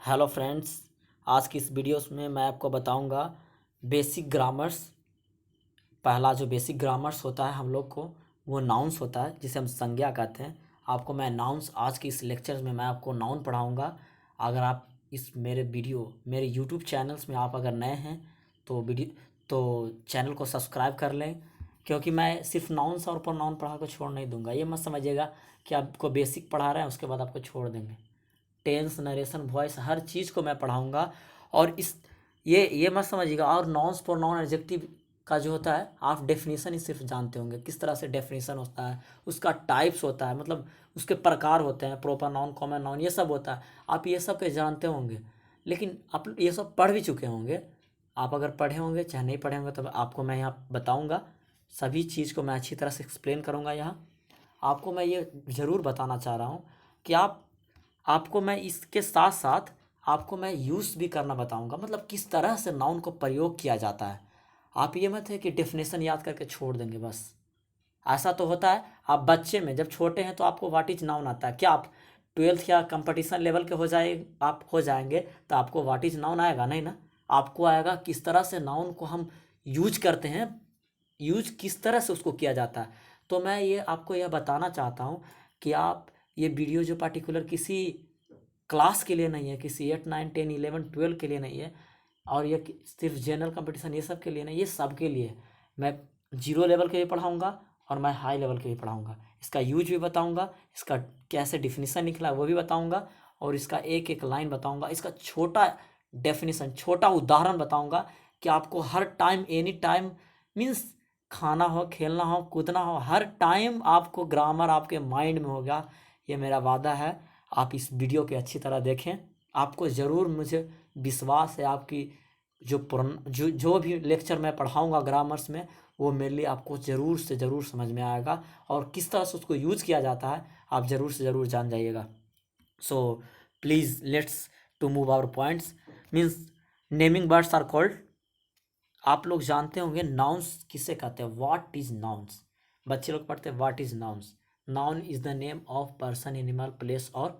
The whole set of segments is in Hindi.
Hello friends. आज की इस वीडियोस में मैं आपको बताऊंगा बेसिक ग्रामर्स। पहला जो बेसिक ग्रामर्स होता है हम लोग को वो नाउन्स होता है, जिसे हम संज्ञा कहते हैं। आपको मैं नाउन्स आज के इस लेक्चर में मैं आपको नाउन पढ़ाऊंगा। अगर आप इस मेरे यूट्यूब चैनल्स में आप अगर नए हैं तो चैनल को सब्सक्राइब कर लें, क्योंकि मैं सिर्फ नाउन्स और प्रोनाउन पढ़ा कर छोड़ नहीं दूंगा। ये मत समझिएगा कि आपको बेसिक पढ़ा रहे हैं उसके बाद आपको छोड़ देंगे। टेंस, नरेशन, वॉइस, हर चीज़ को मैं पढ़ाऊँगा। और इस ये मत समझिएगा। और नाउन्स प्रोनाउन एडजेक्टिव का जो होता है आप डेफिनेशन ही सिर्फ जानते होंगे, किस तरह से डेफिनेशन होता है, उसका टाइप्स होता है, मतलब उसके प्रकार होते हैं, प्रॉपर नाउन, कॉमन नाउन, ये सब होता है। आप ये सब के जानते होंगे, लेकिन आप ये सब पढ़ भी चुके होंगे। आप अगर पढ़े होंगे चाहे नहीं पढ़े होंगे, तो आपको मैं यहाँ बताऊँगा। सभी चीज़ को मैं अच्छी तरह से एक्सप्लेन करूँगा। यहाँ आपको मैं ये ज़रूर बताना चाह रहा हूँ कि आपको मैं इसके साथ साथ आपको मैं यूज़ भी करना बताऊंगा, मतलब किस तरह से नाउन को प्रयोग किया जाता है। आप ये मत है कि डेफिनेशन याद करके छोड़ देंगे बस। ऐसा तो होता है, आप बच्चे में जब छोटे हैं तो आपको व्हाट इज नाउन आता है। क्या आप 12th या कंपटीशन लेवल के आप हो जाएंगे तो आपको व्हाट इज नाउन आएगा? नहीं ना। आपको आएगा किस तरह से नाउन को हम यूज करते हैं, यूज किस तरह से उसको किया जाता है। तो मैं ये आपको यह बताना चाहता हूँ कि आप ये वीडियो जो पार्टिकुलर किसी क्लास के लिए नहीं है, किसी 8 9 10 11 12 के लिए नहीं है, और ये सिर्फ जनरल कंपटीशन ये सब के लिए नहीं, ये सब के लिए। मैं जीरो लेवल के भी पढ़ाऊँगा और मैं हाई लेवल के भी पढ़ाऊँगा। इसका यूज भी बताऊँगा, इसका कैसे डिफिनीसन निकला वो भी बताऊँगा, और इसका एक एक लाइन बताऊँगा, इसका छोटा डेफिनेशन, छोटा उदाहरण बताऊँगा कि आपको हर टाइम, एनी टाइम, मीन्स खाना हो, खेलना हो, कूदना हो, हर टाइम आपको ग्रामर आपके माइंड में होगा। ये मेरा वादा है। आप इस वीडियो के अच्छी तरह देखें। आपको ज़रूर, मुझे विश्वास है, आपकी जो भी लेक्चर मैं पढ़ाऊँगा ग्रामर्स में, वो मेरे लिए आपको ज़रूर से ज़रूर समझ में आएगा, और किस तरह से उसको यूज़ किया जाता है आप ज़रूर से ज़रूर जान जाइएगा। So please let's to move our points. Means naming birds are called. आप लोग जानते होंगे नाउन्स किसे कहते हैं, व्हाट इज नाउन्स। बच्चे लोग पढ़ते हैं what is nouns. Noun is the name of person, animal, place और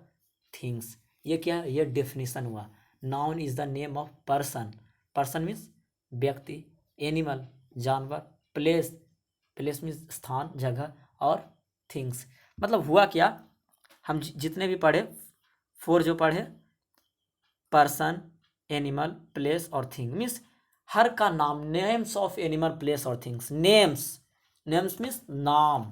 थिंग्स। ये क्या है? ये डेफिनेशन हुआ। Noun is the name of person. Person means व्यक्ति, एनिमल जानवर, प्लेस, प्लेस मीन्स स्थान, जगह, और थिंग्स मतलब हुआ क्या। हम जितने भी पढ़े, फोर जो पढ़े, पर्सन, एनिमल, प्लेस और थिंग, मीन्स हर का नाम, नेम्स ऑफ एनिमल, प्लेस और थिंग्स। नेम्स, नेम्स मीन्स नाम।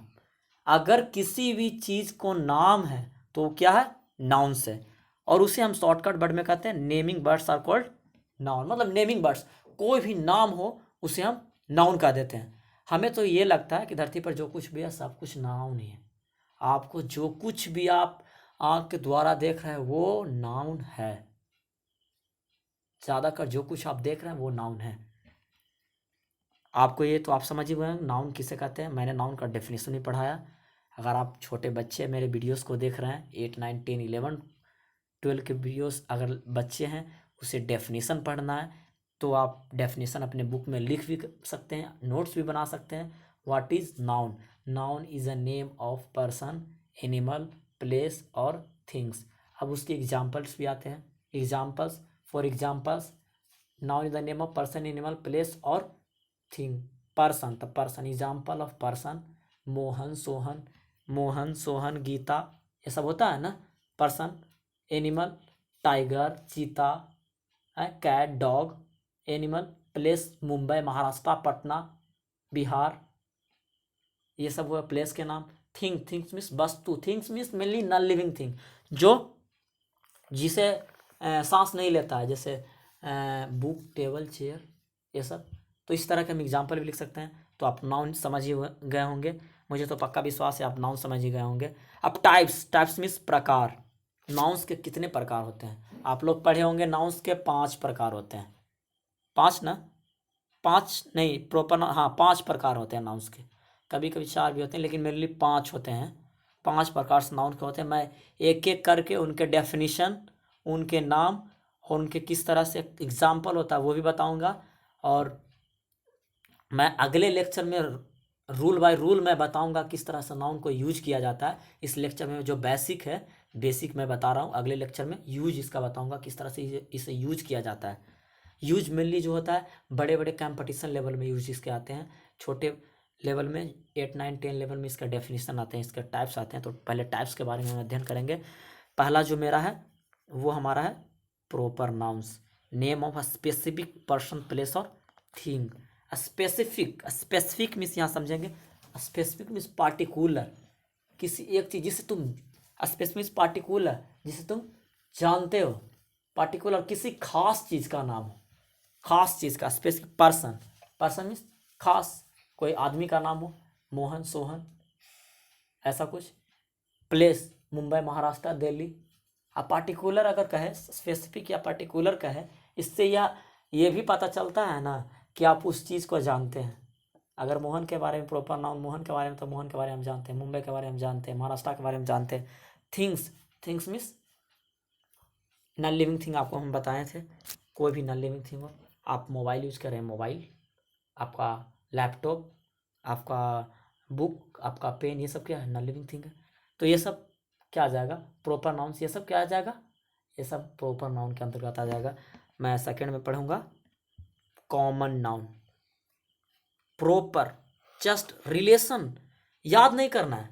अगर किसी भी चीज को नाम है तो वो क्या है? नाउन्स है। और उसे हम शॉर्टकट वर्ड में कहते हैं naming birds are called noun. मतलब नेमिंग बर्ड्स, कोई भी नाम हो उसे हम नाउन कह देते हैं। हमें तो ये लगता है कि धरती पर जो कुछ भी है सब कुछ नाउन ही है। आपको जो कुछ भी आप आंख के द्वारा देख रहे हैं वो नाउन है। ज़्यादातर जो कुछ आप देख रहे हैं वो नाउन है। आपको ये तो आप समझ ही गए नाउन किसे कहते हैं। मैंने नाउन का डेफिनेशन ही पढ़ाया। अगर आप छोटे बच्चे मेरे वीडियोस को देख रहे हैं, 8 9 10 11 12 के वीडियोस, अगर बच्चे हैं उसे डेफिनेशन पढ़ना है तो आप डेफिनेशन अपने बुक में लिख भी सकते हैं, नोट्स भी बना सकते हैं। What is noun? Noun is a name of person, animal, place और थिंग्स। अब उसके एग्जाम्पल्स भी आते हैं। Examples, for examples, noun is the name of person, animal, place और thing. Person, the person, example of person, Mohan, Sohan, Mohan, Sohan, Geeta, ये सब होता है ना person. Animal, tiger, cheetah, cat, dog. Animal, place, Mumbai, Maharashtra, Patna, Bihar, ये सब हुआ प्लेस के नाम। थिंग, थिंग्स मीन्स वस्तु, things means mainly non living thing, जो जिसे सांस नहीं लेता है, जैसे बुक, टेबल, चेयर, ये सब। तो इस तरह के हम एग्जाम्पल भी लिख सकते हैं। तो आप नाउन समझ ही गए होंगे, मुझे तो पक्का विश्वास है आप नाउन समझ ही गए होंगे। अब टाइप्स, टाइप्स मीन्स प्रकार। नाउन्स के कितने प्रकार होते हैं? आप लोग पढ़े होंगे नाउन्स के 5 प्रकार होते हैं। 5 ना, 5 नहीं प्रॉपर, हाँ 5 प्रकार होते हैं नाउन्स के। कभी कभी 4 भी होते हैं, लेकिन मेरे लिए 5 होते हैं। 5 प्रकार से नाउन के होते हैं। मैं एक एक करके उनके डेफिनीशन, उनके नाम और उनके किस तरह से एग्जाम्पल होता है वो भी बताऊंगा। और मैं अगले लेक्चर में रूल बाय रूल मैं बताऊंगा किस तरह से नाउन को यूज किया जाता है। इस लेक्चर में जो बेसिक है बेसिक मैं बता रहा हूँ। अगले लेक्चर में यूज इसका बताऊँगा किस तरह से इसे यूज किया जाता है। यूज मेनली जो होता है बड़े बड़े कंपटीशन लेवल में यूज इसके आते हैं। छोटे लेवल में 8, 9, 10 लेवल में इसका डेफिनेशन आते हैं, इसके टाइप्स आते हैं। तो पहले टाइप्स के बारे में हम अध्ययन करेंगे। पहला जो मेरा है वो हमारा है proper nouns, name of a specific person, place और थिंग। स्पेसिफिक मीन्स यहाँ समझेंगे, स्पेसिफिक मीन्स पार्टिकुलर, किसी एक चीज़ जिसे तुम, स्पेसिफिक मीन्स पार्टिकुलर जिसे तुम जानते हो, पार्टिकुलर किसी खास चीज़ का नाम हो, खास चीज़ का। स्पेसिफिक पर्सन, पर्सन मीन्स खास, कोई आदमी का नाम हो, मोहन, सोहन, ऐसा कुछ। प्लेस, मुंबई, महाराष्ट्र, दिल्ली। अब पार्टिकुलर अगर कहे, स्पेसिफिक या पार्टिकुलर कहे, इससे ये भी पता चलता है ना कि आप उस चीज़ को जानते हैं। अगर मोहन के बारे में प्रॉपर नाउन मोहन के बारे में, तो मोहन के बारे में हम जानते हैं, मुंबई के बारे में हम जानते हैं, महाराष्ट्र के बारे में जानते हैं। Things, things means non living thing, आपको हम बताए थे। कोई भी नॉन लिविंग थिंग हो, आप मोबाइल यूज कर रहे हैं, मोबाइल, आपका लैपटॉप, आपका बुक, आपका पेन, ये सब क्या है? नॉन लिविंग थिंग है। तो ये सब क्या आ जाएगा? Proper nouns. ये सब क्या आ जाएगा? ये सब प्रॉपर नाउन के अंतर्गत आ जाएगा। मैं सेकंड में पढ़ूंगा common noun. Proper, just relation, याद नहीं करना है।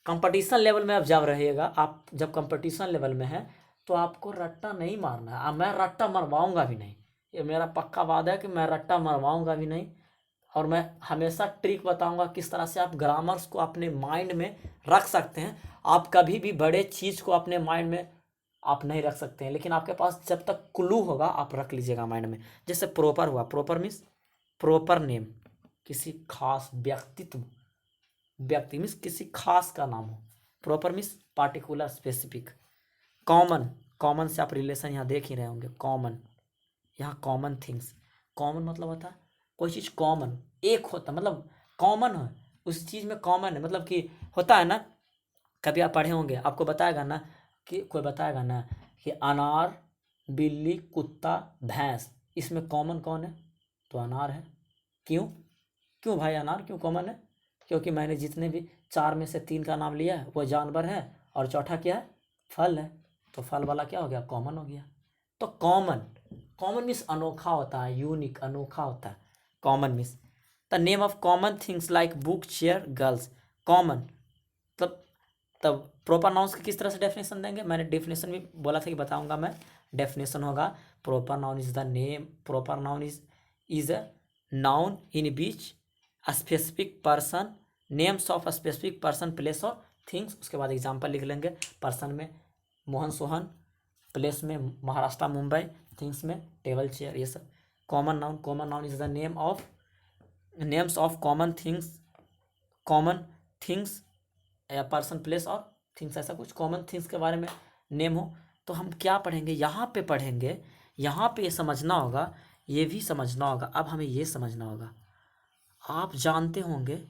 कंपटीशन लेवल में आप जब रहिएगा, आप जब कंपटीशन लेवल में है तो आपको रट्टा नहीं मारना है। मैं रट्टा मरवाऊंगा भी नहीं, ये मेरा पक्का वादा है कि मैं रट्टा मरवाऊंगा भी नहीं। और मैं हमेशा ट्रिक बताऊंगा किस तरह से आप ग्रामर्स को अपने माइंड में रख सकते हैं। आप कभी भी बड़े चीज़ को अपने माइंड में आप नहीं रख सकते हैं, लेकिन आपके पास जब तक क्लू होगा आप रख लीजिएगा माइंड में। जैसे प्रॉपर हुआ, प्रॉपर मीन्स प्रॉपर नेम, किसी खास व्यक्तित्व, व्यक्ति मीन्स किसी खास का नाम हो। Proper means particular, specific. Common, common से आप रिलेशन यहाँ देख ही रहे होंगे। कॉमन, यहाँ कॉमन थिंग्स, कॉमन मतलब होता है कोई चीज़ कॉमन, एक होता, मतलब कॉमन है उस चीज़ में, कॉमन है मतलब कि होता है ना, कभी आप पढ़े होंगे, आपको बताएगा ना कि कोई बताएगा ना कि अनार, बिल्ली, कुत्ता, भैंस, इसमें कॉमन कौन है? तो अनार है। क्यों? क्यों भाई अनार क्यों कॉमन है? क्योंकि मैंने जितने भी 4 में से 3 का नाम लिया है वो जानवर है, और चौथा क्या है? फल है। तो फल वाला क्या हो गया? कॉमन हो गया। तो कॉमन, कॉमन मीन्स अनोखा होता है, यूनिक, अनोखा होता है common means. The name of common things like book, chair, girls. Common तब प्रॉपर नाउन्स की किस तरह से डेफिनेशन देंगे? मैंने डेफिनेशन भी बोला था कि बताऊंगा मैं। डेफिनेशन होगा proper noun is the name, proper noun is a noun in beach a specific person, names of a specific person, place और थिंग्स। उसके बाद एग्जाम्पल लिख लेंगे। पर्सन में मोहन, सोहन, प्लेस में महाराष्ट्र, मुंबई, थिंग्स में टेबल, चेयर, ये सब। Common noun, common noun is the name of, names of common things, common things या पर्सन, प्लेस और थिंग्स, ऐसा कुछ कॉमन थिंग्स के बारे में नेम हो। तो हम क्या पढ़ेंगे यहाँ पे? पढ़ेंगे यहाँ पे, ये समझना होगा, ये भी समझना होगा। अब हमें ये समझना होगा, आप जानते होंगे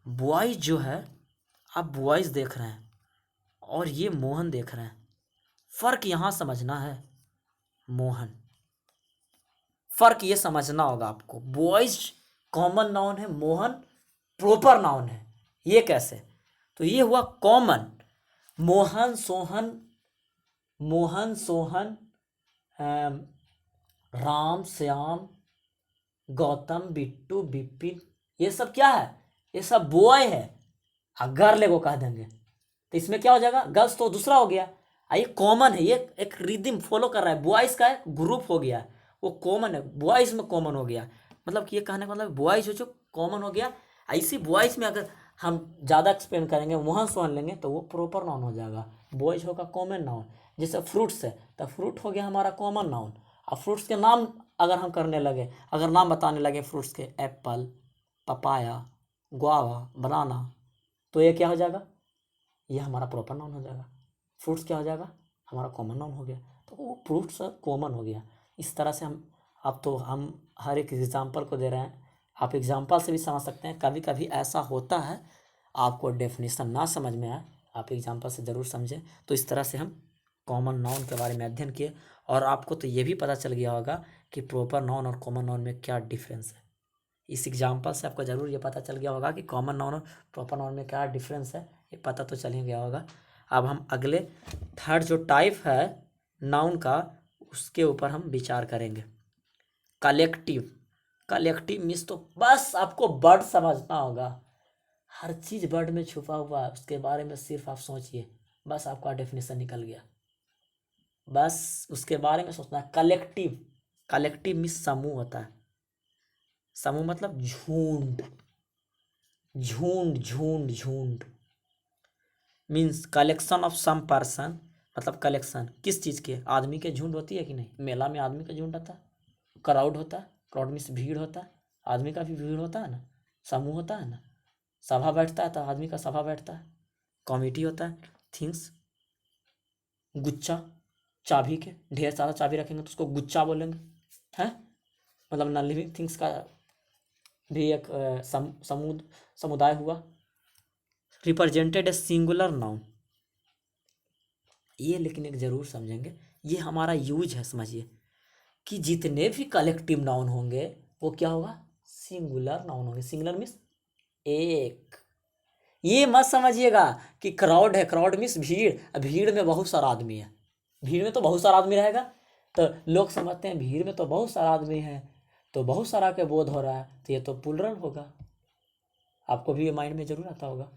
बॉयज जो है, आप बॉयज देख रहे हैं और ये मोहन देख रहे हैं, फर्क यहाँ समझना है। मोहन, फर्क ये समझना होगा आपको। बॉयज कॉमन नाउन है, मोहन प्रॉपर नाउन है। ये कैसे? तो ये हुआ कॉमन। मोहन, सोहन, मोहन, सोहन, राम, श्याम, गौतम, बिट्टू, बिपिन, ये सब क्या है? ये सब बॉय है। गर्ल को कह देंगे तो इसमें क्या हो जाएगा? गर्ल्स तो दूसरा हो गया। ये कॉमन है, ये एक रिदम फॉलो कर रहा है। बॉयज का एक ग्रुप हो गया, वो कॉमन है, बॉयज में कॉमन हो गया। मतलब कि ये कहने का मतलब बॉयज जो कॉमन हो गया। ऐसी बॉयज में अगर हम ज़्यादा एक्सप्लेन करेंगे, मोहन सोहन लेंगे, तो वो प्रॉपर नाउन हो जाएगा। बॉयज होगा कॉमन नाउन। जैसे फ्रूट्स है तो फ्रूट हो गया हमारा कॉमन नाउन। अब फ्रूट्स के नाम अगर हम करने लगे, अगर नाम बताने लगे फ्रूट्स के, एप्पल, पपाया, गुआवा, बनाना, तो ये क्या हो जाएगा? ये हमारा प्रॉपर नाउन हो जाएगा। फ्रूट्स क्या हो जाएगा? हमारा कॉमन नाउन हो गया। तो वो फ्रूट्स कॉमन हो गया। इस तरह से हम, अब तो हम हर एक एग्जाम्पल को दे रहे हैं, आप एग्जाम्पल से भी समझ सकते हैं। कभी कभी ऐसा होता है आपको डेफिनेशन ना समझ में आए, आप एग्जाम्पल से ज़रूर समझें। तो इस तरह से हम कॉमन नाउन के बारे में अध्ययन किए, और आपको तो ये भी पता चल गया होगा कि प्रॉपर नाउन और कॉमन नाउन में क्या डिफरेंस है। इस एग्जाम्पल से आपको ज़रूर ये पता चल गया होगा कि कॉमन नाउन और प्रॉपर नाउन में क्या डिफरेंस है, ये पता तो चल ही गया होगा। अब हम अगले थर्ड जो टाइप है नाउन का उसके ऊपर हम विचार करेंगे। कलेक्टिव। कलेक्टिव मीन्स तो बस आपको वर्ड समझना होगा, हर चीज़ वर्ड में छुपा हुआ है, उसके बारे में सिर्फ आप सोचिए, बस आपका डेफिनेशन निकल गया। बस उसके बारे में सोचना है। कलेक्टिव। कलेक्टिव मीन्स समूह होता है। समूह मतलब झुंड, झुंड झुंड झुंड। Means collection of some person, मतलब कलेक्शन किस चीज़ के? आदमी के झुंड होती है कि नहीं? मेला में आदमी का झुंड होता है, क्राउड होता है, क्राउड मीन्स भीड़ होता है, आदमी का भी भीड़ होता है ना, समूह होता है ना, सभा बैठता है तो आदमी का सभा बैठता है, कमिटी होता है, थिंग्स, गुच्छा, चाबी के ढेर सारा चाबी रखेंगे तो उसको गुच्छा बोलेंगे, हैं? मतलब नॉन लिविंग थिंग्स का भी एक समुदाय हुआ। Represented a singular noun. ये लेकिन एक ज़रूर समझेंगे, ये हमारा यूज है, समझिए कि जितने भी कलेक्टिव नाउन होंगे वो क्या होगा? सिंगुलर नाउन होंगे। सिंगुलर मीन्स एक। ये मत समझिएगा कि क्राउड है, क्राउड मीन्स भीड़, भीड़ में बहुत सारा आदमी है, भीड़ में तो बहुत सारा आदमी रहेगा, तो लोग समझते हैं भीड़ में तो बहुत सारा आदमी है, तो बहुत सारा के बोध हो रहा है, तो ये तो प्लुरल होगा। आपको भी ये माइंड में जरूर आता होगा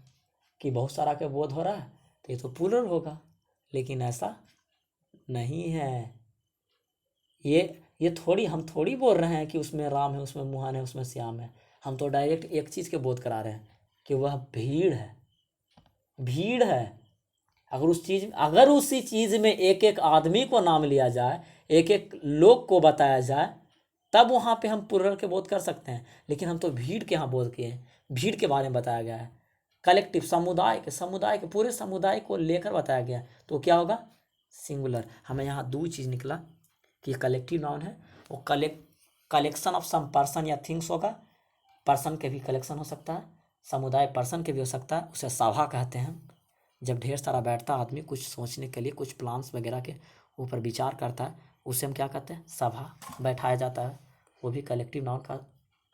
कि बहुत सारा के बोध हो रहा है तो ये तो प्लुरल होगा, लेकिन ऐसा नहीं है। ये थोड़ी हम थोड़ी बोल रहे हैं कि उसमें राम है, उसमें मोहन है, उसमें श्याम है। हम तो डायरेक्ट एक चीज़ के बोध करा रहे हैं कि वह भीड़ है, भीड़ है। अगर उसी चीज़ में एक एक आदमी को नाम लिया जाए, एक एक लोग को बताया जाए, तब वहाँ पे हम प्लुरल के बोध कर सकते हैं, लेकिन हम तो भीड़ के यहाँ बोध किए हैं, भीड़ के बारे में बताया गया है। कलेक्टिव समुदाय के पूरे समुदाय को लेकर बताया गया, तो क्या होगा? सिंगुलर। हमें यहाँ दो चीज़ निकला कि कलेक्टिव नाउन है, वो कलेक्शन ऑफ सम पर्सन या थिंग्स होगा। पर्सन के भी कलेक्शन हो सकता है, समुदाय पर्सन के भी हो सकता है, उसे सभा कहते हैं। जब ढेर सारा बैठता आदमी कुछ सोचने के लिए, कुछ प्लान्स वगैरह के ऊपर विचार करता है, उसे हम क्या कहते हैं? सभा बैठाया जाता है, वो भी कलेक्टिव नाउन का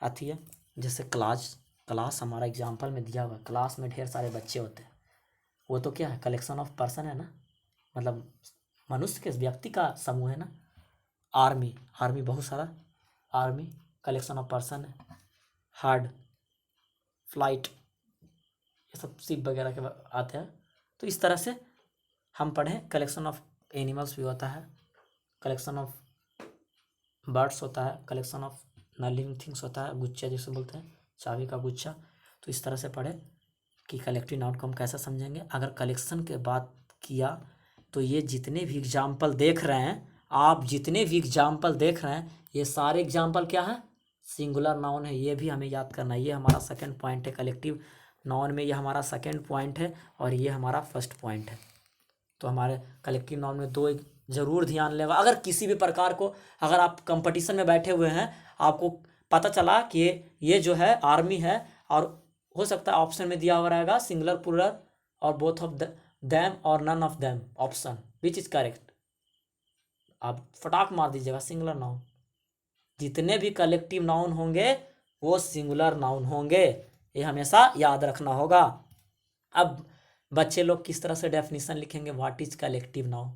आती है। जैसे क्लास हमारा एग्जाम्पल में दिया हुआ, क्लास में ढेर सारे बच्चे होते हैं, वो तो क्या है? कलेक्शन ऑफ पर्सन है ना, मतलब मनुष्य के, व्यक्ति का समूह है ना। आर्मी बहुत सारा, आर्मी कलेक्शन ऑफ पर्सन है। हार्ड फ्लाइट, ये सब शिप वगैरह के आते हैं। तो इस तरह से हम पढ़ें, कलेक्शन ऑफ एनिमल्स भी होता है, कलेक्शन ऑफ बर्ड्स होता है, collection of non living things होता है, गुच्छा जिसे बोलते हैं, चाबी का गुच्छा। तो इस तरह से पढ़ें कि कलेक्टिव नाउन को हम कैसे समझेंगे। अगर कलेक्शन के बात किया तो ये जितने भी एग्जाम्पल देख रहे हैं, आप जितने भी एग्जाम्पल देख रहे हैं, ये सारे एग्जाम्पल क्या है? सिंगुलर नाउन है। ये भी हमें याद करना है, ये हमारा सेकंड पॉइंट है। कलेक्टिव नाउन में ये हमारा सेकंड पॉइंट है और ये हमारा फर्स्ट पॉइंट है। तो हमारे कलेक्टिव नाउन में दो ज़रूर ध्यान लेगा। अगर किसी भी प्रकार को, अगर आप कंपटीशन में बैठे हुए हैं, आपको पता चला कि ये जो है आर्मी है, और हो सकता है ऑप्शन में दिया हुआ रहेगा सिंगुलर प्लुरल और बोथ ऑफ देम और none of them, option which is correct, आप फटाक मार दीजिएगा सिंगुलर नाउन। जितने भी कलेक्टिव नाउन होंगे वो सिंगुलर नाउन होंगे, ये हमेशा याद रखना होगा। अब बच्चे लोग किस तरह से डेफिनेशन लिखेंगे? What is collective noun?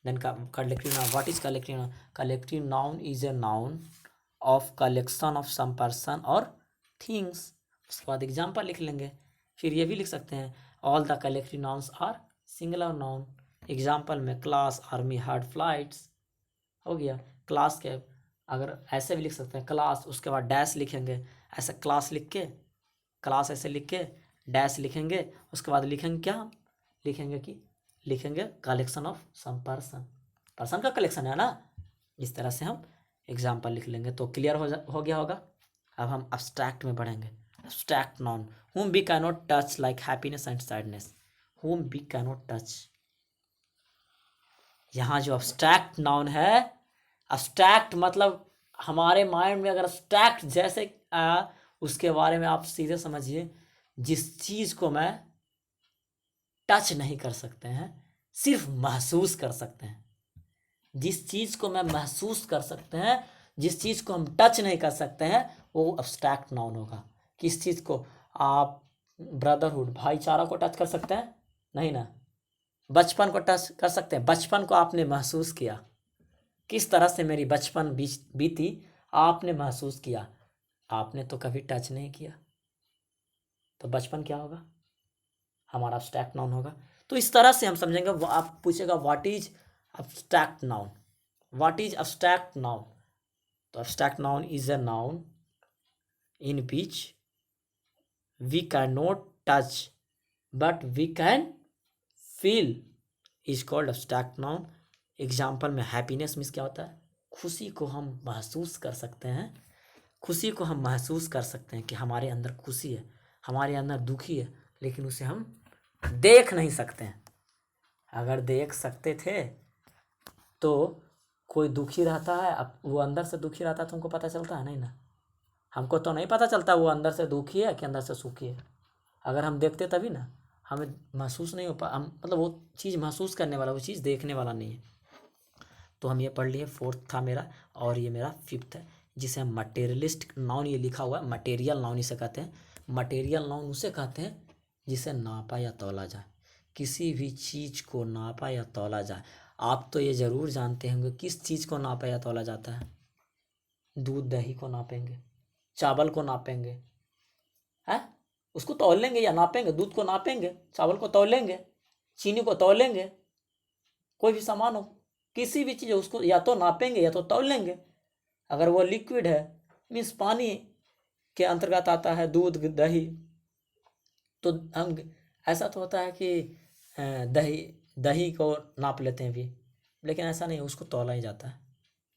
Then collective noun, what is collective noun? Collective noun is a noun of collection of some person और थिंग्स। उसके बाद एग्जाम्पल लिख लेंगे। फिर ये भी लिख सकते हैं, all the collective nouns are singular noun. Example में क्लास, आर्मी, हार्ड फ्लाइट्स हो गया। क्लास के अगर ऐसे भी लिख सकते हैं, क्लास, उसके बाद डैश लिखेंगे, ऐसे क्लास लिख के, क्लास ऐसे लिख के डैश लिखेंगे, उसके बाद लिखेंगे क्या? लिखेंगे collection of some person, person का कलेक्शन है ना। इस तरह से हम एग्जाम्पल लिख लेंगे तो क्लियर हो गया होगा। अब हम अब्स्ट्रैक्ट में बढ़ेंगे। Abstract noun, whom we cannot touch like happiness and sadness, whom we cannot touch। यहाँ जो अब्स्ट्रैक्ट नाउन है, अब्स्ट्रैक्ट मतलब हमारे माइंड में अगर अब्स्ट्रैक्ट जैसे आया, उसके बारे में आप सीधे समझिए, जिस चीज़ को मैं टच नहीं कर सकते हैं, सिर्फ महसूस कर सकते हैं। जिस चीज़ को मैं महसूस कर सकते हैं, जिस चीज़ को हम टच नहीं कर सकते हैं, वो अब्स्ट्रैक्ट नाउन होगा। किस चीज़ को? आप ब्रदरहुड, भाईचारा को टच कर सकते हैं? नहीं ना। बचपन को टच कर सकते हैं। बचपन को आपने महसूस किया, किस तरह से मेरी बचपन बीती आपने महसूस किया। आपने तो कभी टच नहीं किया, तो बचपन क्या होगा? हमारा अब्स्ट्रैक्ट नाउन होगा। तो इस तरह से हम समझेंगे। आप पूछेगा what is abstract noun, what is abstract noun. तो abstract noun is a noun in which we can not touch but we can feel is called abstract noun. Example में हैप्पीनेस मीन्स क्या होता है? खुशी को हम महसूस कर सकते हैं। खुशी को हम महसूस कर सकते हैं कि हमारे अंदर खुशी है, हमारे अंदर दुखी है, लेकिन उसे हम देख नहीं सकते हैं। अगर देख सकते थे तो कोई दुखी रहता है, अब वो अंदर से दुखी रहता है तो हमको पता चलता है नहीं ना। हमको तो नहीं पता चलता वो अंदर से दुखी है कि अंदर से सुखी है। अगर हम देखते तभी ना, हमें महसूस नहीं हो पा, हम मतलब वो चीज़ महसूस करने वाला, वो चीज़ देखने वाला नहीं है। तो हम ये पढ़ लिए, फोर्थ था मेरा, और ये मेरा फिफ्थ है जिसे हम मटेरियलिस्ट नाउन, ये लिखा हुआ है मटेरियल नाउन इसे कहते हैं। मटेरियल नाउन उसे कहते हैं जिसे नापा या तौला जाए, किसी भी चीज़ को नापा या तौला जाए। आप तो ये ज़रूर जानते होंगे किस चीज़ को नापा या तौला जाता है। दूध दही को नापेंगे, चावल को नापेंगे, है उसको तौल लेंगे या नापेंगे। दूध को नापेंगे, चावल को तौल लेंगे, चीनी को तौल लेंगे, कोई भी सामान हो, किसी भी चीज़ हो उसको या तो नापेंगे या तो तौल लेंगे। अगर वो लिक्विड है मीन्स पानी के अंतर्गत आता है दूध दही, तो हम ऐसा तो होता है कि दही दही को नाप लेते हैं भी, लेकिन ऐसा नहीं है, उसको तौला ही जाता है।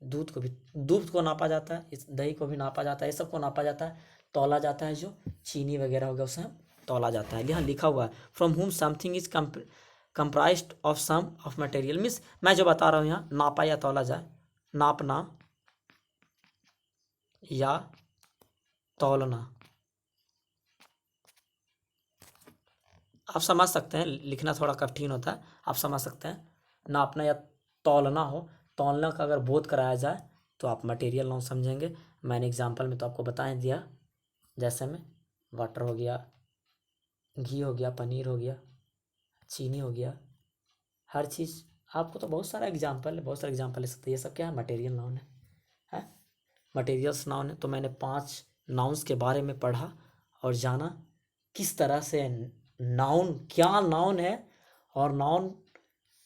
दूध को भी, दूध को नापा जाता है, इस दही को भी नापा जाता है, ये सबको नापा जाता है, तौला जाता है। जो चीनी वगैरह हो गया उसे तौला जाता है। यहाँ लिखा हुआ है from whom something is comprised of some of material. Means मैं जो बता रहा हूँ यहाँ नापा या तौला जाए, नापना या तौलना, आप समझ सकते हैं। लिखना थोड़ा कठिन होता है, आप समझ सकते हैं। नापना या तौलना हो, तौलना का अगर बोध कराया जाए तो आप मटेरियल नाउन समझेंगे। मैंने एग्जांपल में तो आपको बता ही दिया, जैसे में वाटर हो गया, घी हो गया, पनीर हो गया, चीनी हो गया, हर चीज़। आपको तो बहुत सारा एग्जांपल है, बहुत सारे एग्जांपल ले सकते हैं। ये सब क्या है? मटेरियल नाउन है मटेरियल्स नाउन है। तो मैंने 5 नाउन्स के बारे में पढ़ा और जाना किस तरह से नाउन क्या नाउन है, और नाउन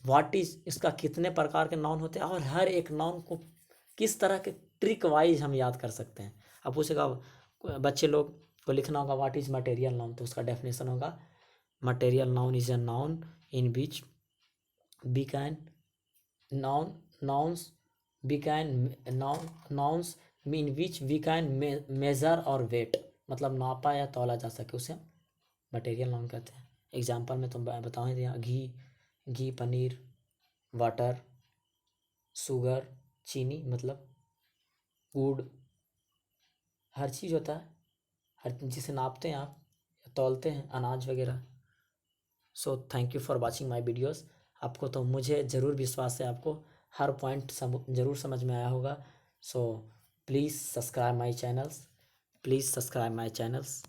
व्हाट इज, इसका कितने प्रकार के नाउन होते हैं, और हर एक नाउन को किस तरह के ट्रिक वाइज हम याद कर सकते हैं। अब पूछेगा बच्चे लोग को लिखना होगा व्हाट इज मटेरियल नाउन, तो उसका डेफिनेशन होगा material noun is a noun in which we can nouns we can nouns in which we can measure और वेट, मतलब नापा या तौला जा सके, उसे मटेरियल नाउन कहते हैं। एग्जांपल में तो बताऊँ दिया, घी, पनीर, वाटर, शुगर, चीनी, मतलब गुड़, हर चीज़ होता है, हर जिसे नापते हैं आप, तौलते हैं, अनाज वगैरह। So thank you for watching my videos. आपको तो मुझे ज़रूर विश्वास है आपको हर पॉइंट ज़रूर समझ में आया होगा। So please subscribe my channels, please subscribe my channels.